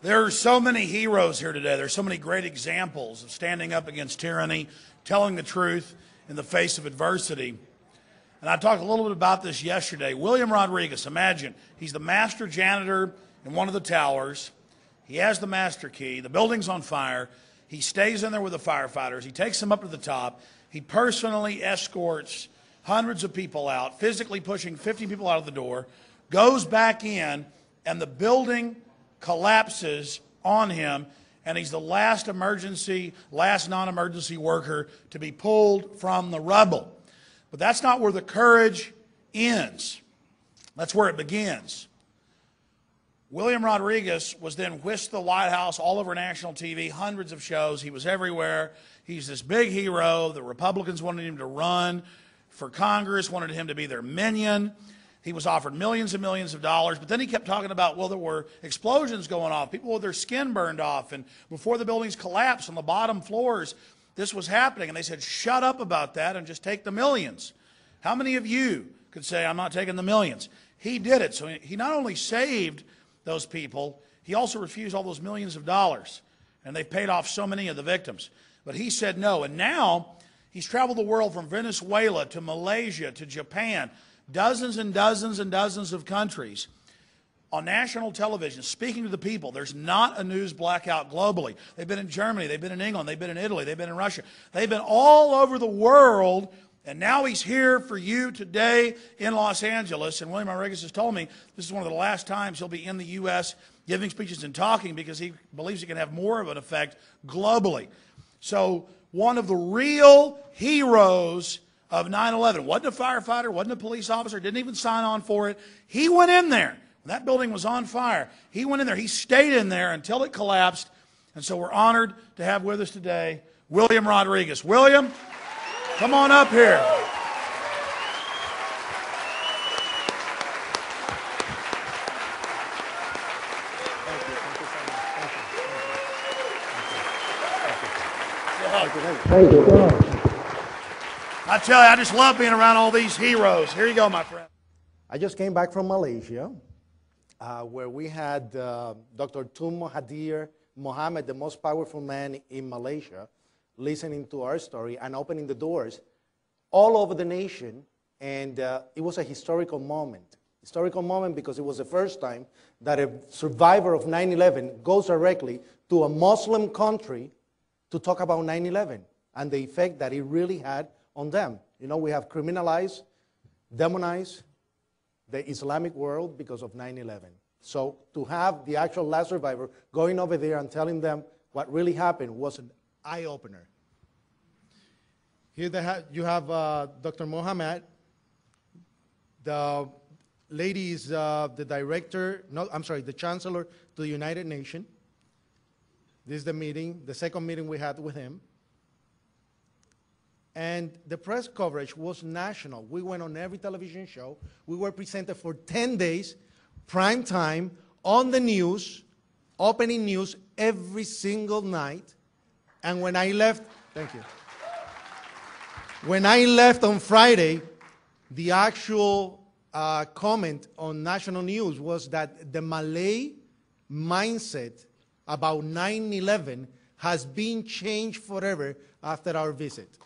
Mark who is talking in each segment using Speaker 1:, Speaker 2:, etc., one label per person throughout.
Speaker 1: There are so many heroes here today. There are so many great examples of standing up against tyranny, telling the truth in the face of adversity. And I talked a little bit about this yesterday. William Rodriguez, imagine, he's the master janitor in one of the towers. He has the master key. The building's on fire. He stays in there with the firefighters. He takes them up to the top. He personally escorts hundreds of people out, physically pushing 50 people out of the door, goes back in, and the building collapses on him, and he's the last non-emergency worker to be pulled from the rubble. But that's not where the courage ends. That's where it begins. William Rodriguez was then whisked to the White House, all over national TV, hundreds of shows. He was everywhere. He's this big hero. The Republicans wanted him to run for Congress, wanted him to be their minion. He was offered millions and millions of dollars, but then he kept talking about, well, there were explosions going off, people with their skin burned off, and before the buildings collapsed on the bottom floors, this was happening. And they said, shut up about that and just take the millions. How many of you could say, I'm not taking the millions? He did it. So he not only saved those people, he also refused all those millions of dollars. And they paid off so many of the victims. But he said no. And now he's traveled the world from Venezuela to Malaysia to Japan, dozens and dozens and dozens of countries on national television, speaking to the people. There's not a news blackout globally. They've been in Germany, they've been in England, they've been in Italy, they've been in Russia. They've been all over the world, and now he's here for you today in Los Angeles. And William Rodriguez has told me this is one of the last times he'll be in the U.S. giving speeches and talking, because he believes he can have more of an effect globally. So one of the real heroes of 9/11 wasn't a firefighter, wasn't a police officer, didn't even sign on for it. He went in there. When that building was on fire, he went in there. He stayed in there until it collapsed. And so we're honored to have with us today William Rodriguez. William, come on up here.
Speaker 2: Thank you.
Speaker 1: I tell you, I just love being around all these heroes. Here you go, my friend.
Speaker 2: I just came back from Malaysia, where we had Dr. Tun Mahathir Mohamad, the most powerful man in Malaysia, listening to our story and opening the doors all over the nation. And it was a historical moment. Historical moment because it was the first time that a survivor of 9/11 goes directly to a Muslim country to talk about 9/11 and the effect that it really had on them. You know, we have criminalized, demonized the Islamic world because of 9/11. So to have the actual last survivor going over there and telling them what really happened was an eye-opener. Here you have Dr. Mohamad. The lady is the director, no, I'm sorry, the chancellor to the United Nations. This is the meeting, the second meeting we had with him. And the press coverage was national. We went on every television show. We were presented for 10 days, prime time, on the news, opening news every single night. And when I left, thank you. When I left on Friday, the actual comment on national news was that the Malay mindset about 9/11 has been changed forever after our visit.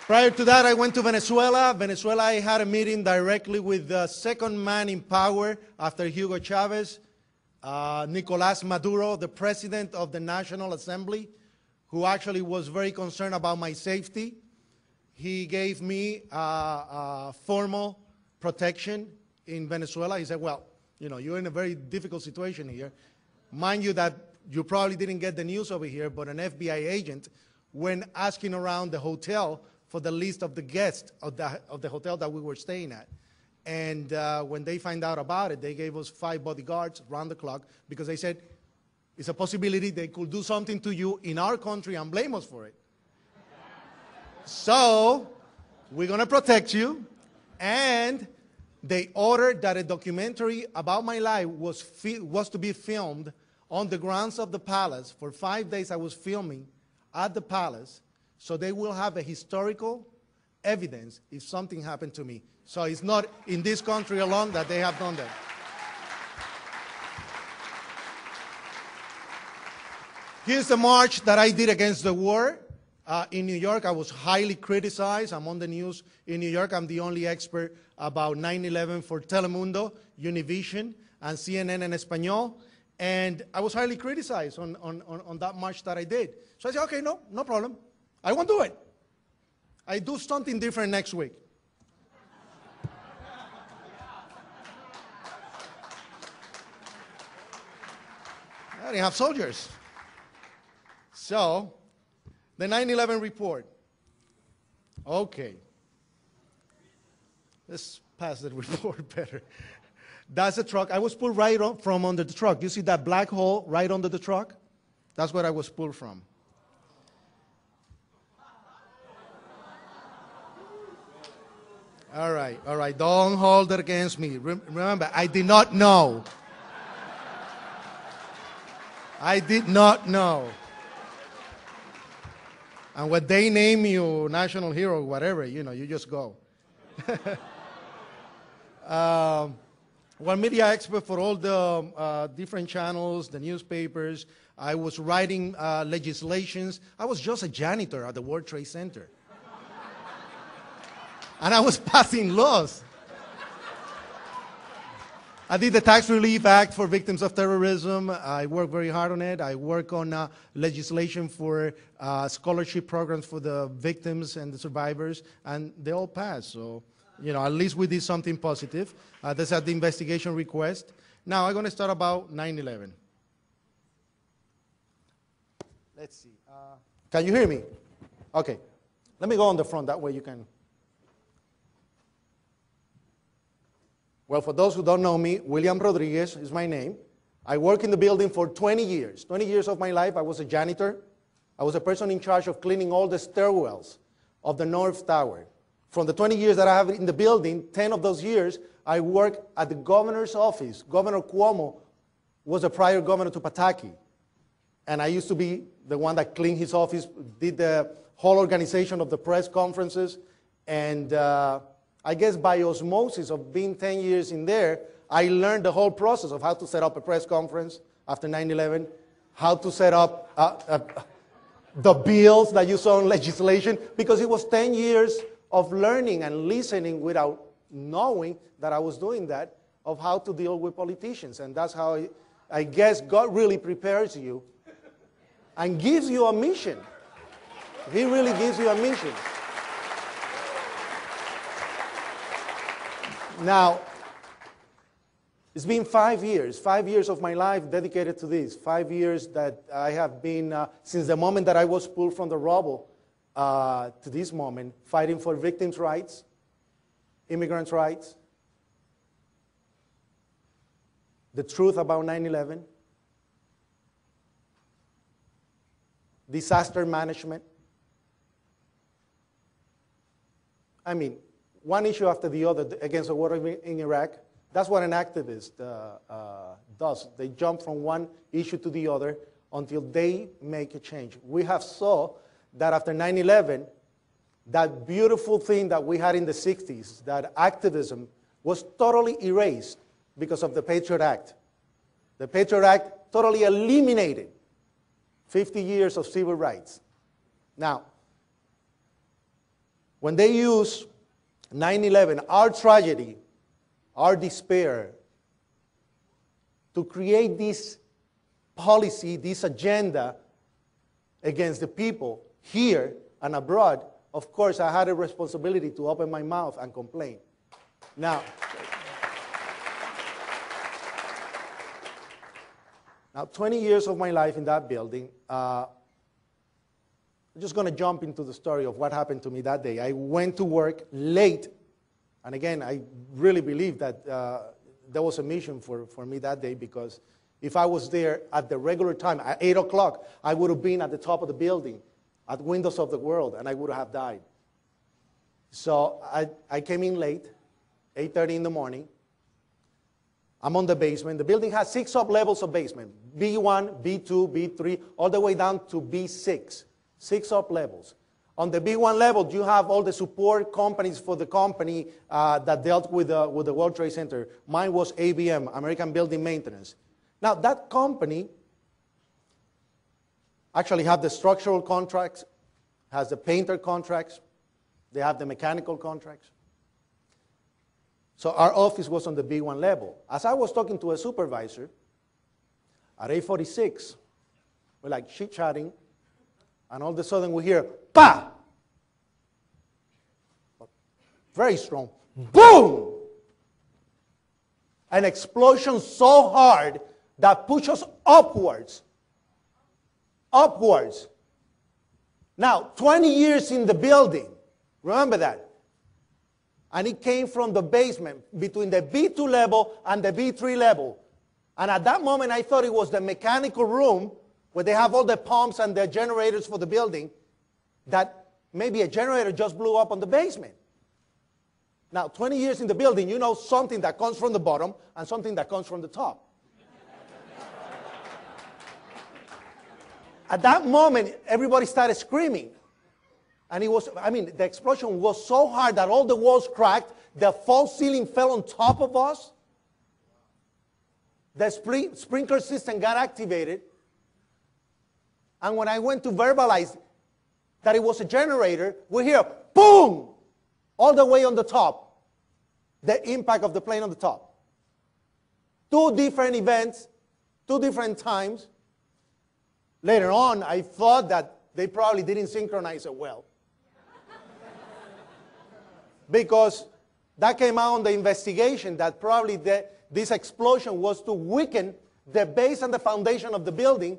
Speaker 2: Prior to that, I went to Venezuela. Venezuela, I had a meeting directly with the second man in power after Hugo Chavez, Nicolás Maduro, the president of the National Assembly, who actually was very concerned about my safety. He gave me formal protection in Venezuela. He said, well, you know, you're in a very difficult situation here. Mind you that you probably didn't get the news over here, but an FBI agent went asking around the hotel for the list of the guests of the hotel that we were staying at. And when they find out about it, they gave us 5 bodyguards round the clock because they said it's a possibility they could do something to you in our country and blame us for it. So we're going to protect you. And they ordered that a documentary about my life was to be filmed on the grounds of the palace. For 5 days I was filming at the palace. So they will have a historical evidence if something happened to me. So it's not in this country alone that they have done that. Here's the march that I did against the war in New York. I was highly criticized. I'm on the news in New York. I'm the only expert about 9/11 for Telemundo, Univision, and CNN en Español. And I was highly criticized on that march that I did. So I said, okay, no problem. I won't do it. I do something different next week. I didn't have soldiers. So, the 9/11 report. Okay. Let's pass the report better. That's a truck. I was pulled right from under the truck. You see that black hole right under the truck? That's where I was pulled from. All right. Don't hold it against me. Remember, I did not know. I did not know. And when they name you national hero, whatever, you just go. One media expert for all the different channels, the newspapers. I was writing legislations. I was just a janitor at the World Trade Center. And I was passing laws. I did the Tax Relief Act for victims of terrorism. I worked very hard on it. I work on legislation for scholarship programs for the victims and the survivors, and they all passed. So, at least we did something positive. That's at the investigation request. Now, I'm going to start about 9/11. Let's see. Can you hear me? Okay. Let me go on the front. That way you can. Well, for those who don't know me, William Rodriguez is my name. I worked in the building for 20 years. 20 years of my life, I was a janitor. I was a person in charge of cleaning all the stairwells of the North Tower. From the 20 years that I have in the building, 10 of those years, I worked at the governor's office. Governor Cuomo was a prior governor to Pataki. And I used to be the one that cleaned his office, did the whole organization of the press conferences, and I guess by osmosis of being 10 years in there, I learned the whole process of how to set up a press conference after 9/11, how to set up the bills that you saw in legislation, because it was 10 years of learning and listening without knowing that I was doing that, of how to deal with politicians. And that's how I guess God really prepares you and gives you a mission. He really gives you a mission. Now, it's been 5 years of my life dedicated to this, 5 years that I have been, since the moment that I was pulled from the rubble to this moment, fighting for victims' rights, immigrants' rights, the truth about 9/11, disaster management. I mean, one issue after the other against the war in Iraq. That's what an activist does. They jump from one issue to the other until they make a change. We have saw that after 9/11, that beautiful thing that we had in the 60s, that activism was totally erased because of the Patriot Act. The Patriot Act totally eliminated 50 years of civil rights. Now, when they use 9/11, our tragedy, our despair, to create this policy, this agenda against the people here and abroad, of course, I had a responsibility to open my mouth and complain. Now, 20 years of my life in that building, I'm just going to jump into the story of what happened to me that day. I went to work late, and again, I really believe that there was a mission for me that day, because if I was there at the regular time, at 8 o'clock, I would have been at the top of the building, at Windows of the World, and I would have died. So I came in late, 8:30 in the morning. I'm on the basement. The building has 6 sub-levels of basement, B1, B2, B3, all the way down to B6. 6 up levels. On the B1 level, you have all the support companies for the company that dealt with the World Trade Center. Mine was ABM, American Building Maintenance. Now, that company actually have the structural contracts, has the painter contracts, they have the mechanical contracts. So our office was on the B1 level. As I was talking to a supervisor, at 8:46, we're like chit-chatting, and all of a sudden we hear, pa! Very strong. Boom! An explosion so hard that pushed us upwards. Upwards. Now, 20 years in the building. Remember that. And it came from the basement between the B2 level and the B3 level. And at that moment, I thought it was the mechanical room where they have all the pumps and the generators for the building, that maybe a generator just blew up on the basement. Now, 20 years in the building, you know something that comes from the bottom and something that comes from the top. At that moment, everybody started screaming. And it was, the explosion was so hard that all the walls cracked, the false ceiling fell on top of us. The sprinkler system got activated. And when I went to verbalize that it was a generator, we hear, boom, all the way on the top. The impact of the plane on the top. 2 different events, 2 different times. Later on, I thought that they probably didn't synchronize it well. Because that came out on the investigation that probably this explosion was to weaken the base and the foundation of the building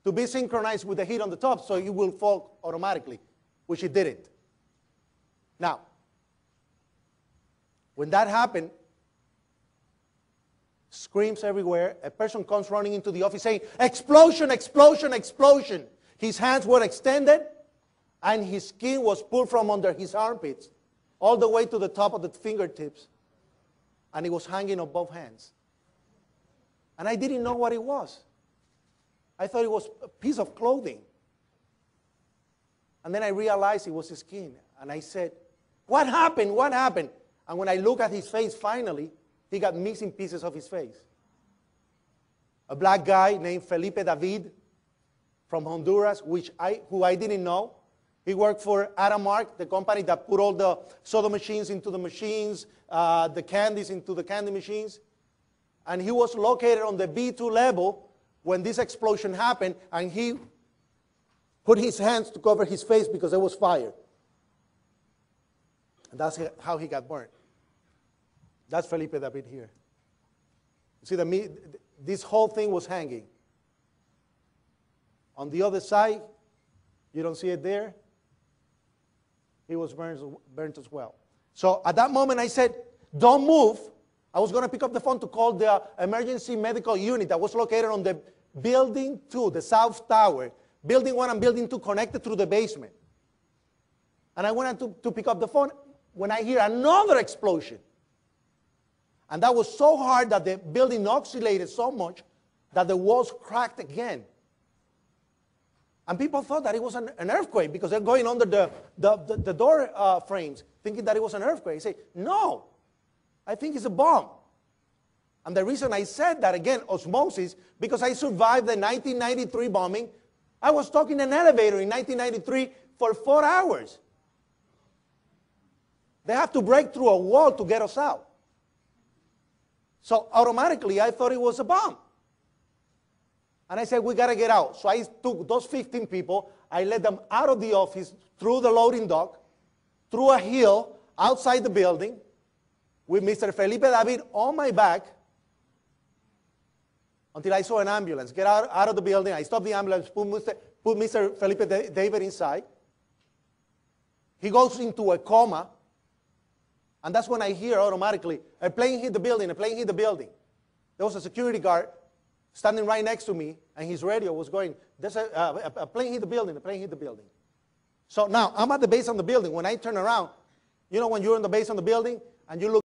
Speaker 2: to be synchronized with the heat on the top, so it will fall automatically, which it didn't. Now, when that happened, screams everywhere. A person comes running into the office saying, explosion, explosion, explosion. His hands were extended, and his skin was pulled from under his armpits all the way to the top of the fingertips, and it was hanging on both hands. And I didn't know what it was. I thought it was a piece of clothing. And then I realized it was his skin. And I said, what happened? What happened? And when I looked at his face, finally, he got missing pieces of his face. A black guy named Felipe David from Honduras, who I didn't know. He worked for Aramark, the company that put all the soda machines into the machines, the candies into the candy machines. And he was located on the B2 level when this explosion happened, and he put his hands to cover his face because there was fire. And that's how he got burned. That's Felipe David here. You see, this whole thing was hanging. On the other side, you don't see it there, he was burnt as well. So at that moment I said, don't move. I was going to pick up the phone to call the emergency medical unit that was located on the building 2, the south tower. Building 1 and building 2 connected through the basement. And I went to pick up the phone when I hear another explosion. And that was so hard that the building oscillated so much that the walls cracked again. And people thought that it was an earthquake because they're going under the door frames, thinking that it was an earthquake. I say, no, I think it's a bomb. And the reason I said that, again, osmosis, because I survived the 1993 bombing. I was stuck in an elevator in 1993 for 4 hours. They have to break through a wall to get us out. So automatically, I thought it was a bomb. And I said, we got to get out. So I took those 15 people, I led them out of the office, through the loading dock, through a hill, outside the building, with Mr. Felipe David on my back, until I saw an ambulance. Get out of the building, I stopped the ambulance, put Mr. Felipe David inside. He goes into a coma, and that's when I hear automatically, a plane hit the building, a plane hit the building. There was a security guard standing right next to me, and his radio was going, there's a plane hit the building, a plane hit the building. So now, I'm at the base of the building. When I turn around, you know when you're in the base of the building, and you look